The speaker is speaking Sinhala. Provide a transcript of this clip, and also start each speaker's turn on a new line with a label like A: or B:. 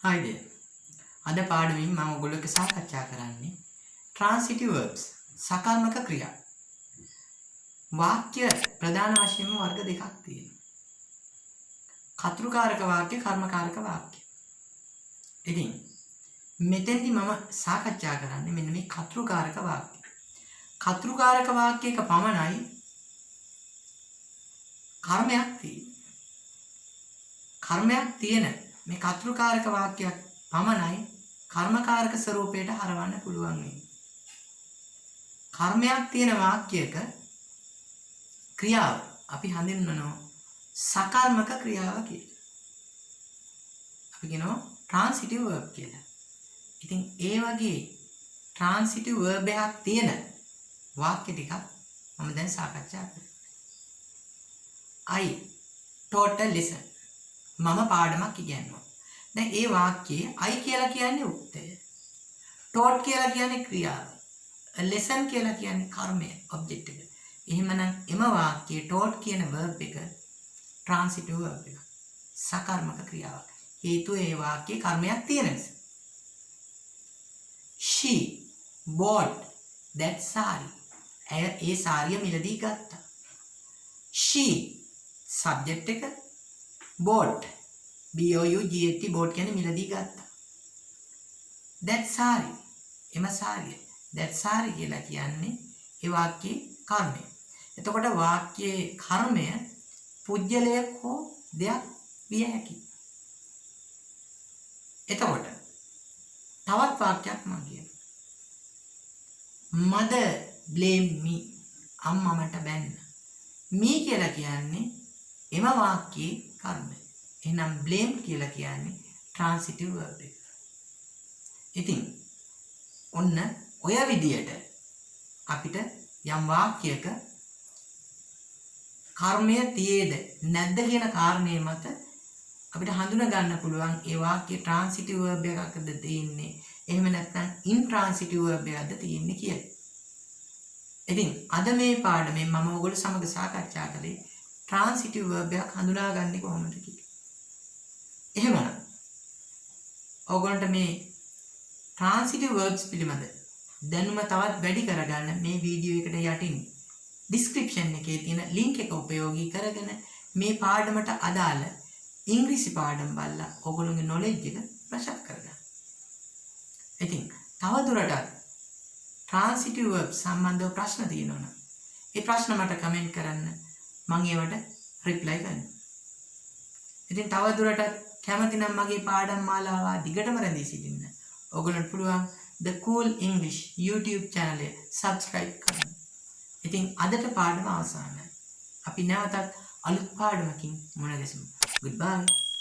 A: Hi there. අද පාඩමින් මම ඔයගොල්ලෝ එක්ක සාකච්ඡා කරන්නේ transitive verbs සකර්මක ක්‍රියා. වාක්‍ය ප්‍රධාන වශයෙන්ම වර්ග දෙකක් තියෙනවා. කර්තෘකාරක වාක්‍ය, කර්මකාරක වාක්‍ය. ඉතින් මෙතෙන්දි මම සාකච්ඡා කරන්නේ මෙන්න මේ කර්තෘකාරක වාක්‍ය. කර්තෘකාරක වාක්‍යයක පමණයි කර්මයක් තියෙන්නේ. කර්මයක් තියෙන මේ කර්තෘකාරක වාක්‍යයක් පමණයි කර්මකාරක ස්වරූපයට හරවන්න පුළුවන් වෙන්නේ. කර්මයක් තියෙන වාක්‍යයක ක්‍රියාව අපි හඳුන්වනවා සකර්මක ක්‍රියාව කියලා. අපි කියනවා transitive verb කියලා. ඉතින් ඒ වගේ transitive verb එකක් තියෙන වාක්‍ය ටිකක් මම දැන් සාකච්ඡා කරනවා. I taught a lesson. මම පාඩමක් ඉගෙනුවා. දැන් ඒ වාක්‍යයේ I කියලා කියන්නේ උක්තය. taught කියලා කියන්නේ ක්‍රියාව. a lesson කියලා කියන්නේ කර්මය, object එක. එහෙමනම් එම වාක්‍යයේ taught කියන verb එක transitive verb එක. සකර්මක ක්‍රියාවක්. හේතුව ඒ වාක්‍යයේ කර්මයක් තියෙන නිසා. She bought that sari. ඇය ඒ සාරිය මිලදී ගත්තා. She subject එක bought B-O-U-G-H-T bought කියන්නේ මිලදී ගත්තා. that sari එම සාරිය. that sari කියලා කියන්නේ ඒ වාක්‍යයේ කර්මය. එතකොට වාක්‍යයේ කර්මය පුජ්‍යලයක් හෝ දෙයක් විය හැකියි. එතකොට තවත් වාක්‍යයක් මම කියනවා. mother blame me. අම්මා මට බැන්න. me කියලා කියන්නේ එම වාක්‍යයේ කර්මය. එහෙනම් blame කියලා කියන්නේ transitive verb එක. ඉතින් ඔන්න ඔය විදියට අපිට යම් වාක්‍යයක කර්මය තියේද නැද්ද කියන කාරණේ මත අපිට හඳුනා ගන්න පුළුවන් ඒ වාක්‍යයේ transitive verb එකක්ද තියෙන්නේ එහෙම නැත්නම් intransitive verb එකක්ද තියෙන්නේ කියලා. ඉතින් අද මේ පාඩමෙන් මම ඔයගොල්ලෝ සමග සාකච්ඡා කළේ transitive verb එකක් හඳුනාගන්නේ කොහොමද කියලා. එහෙමනම් ඔයගොල්ලන්ට මේ transitive verbs පිළිබඳ දැනුම තවත් වැඩි කරගන්න මේ වීඩියෝ එකට යටින් description එකේ තියෙන link එක උපයෝගී කරගෙන මේ පාඩමට අදාළ ඉංග්‍රීසි පාඩම් බලලා ඔයගොල්ලෝගේ knowledge එක ප්‍රශස්ත කරගන්න. ඉතින් තවදුරටත් transitive verbs සම්බන්ධව ප්‍රශ්න තියෙනවා නම් ඒ ප්‍රශ්න මට comment කරන්න මම ඒවට reply කරනවා. ඉතින් තවදුරටත් කැමති නම් මගේ පාඩම් මාලාව දිගටම රැඳී සිටින්න ඔයගොල්ලන්ට පුළුවන් The Cool English YouTube channel එක subscribe කරන්න. ඉතින් අදට පාඩම අවසానයි. අපි නැවතත් අලුත් පාඩමකින් මුණ ගැසෙමු. Goodbye.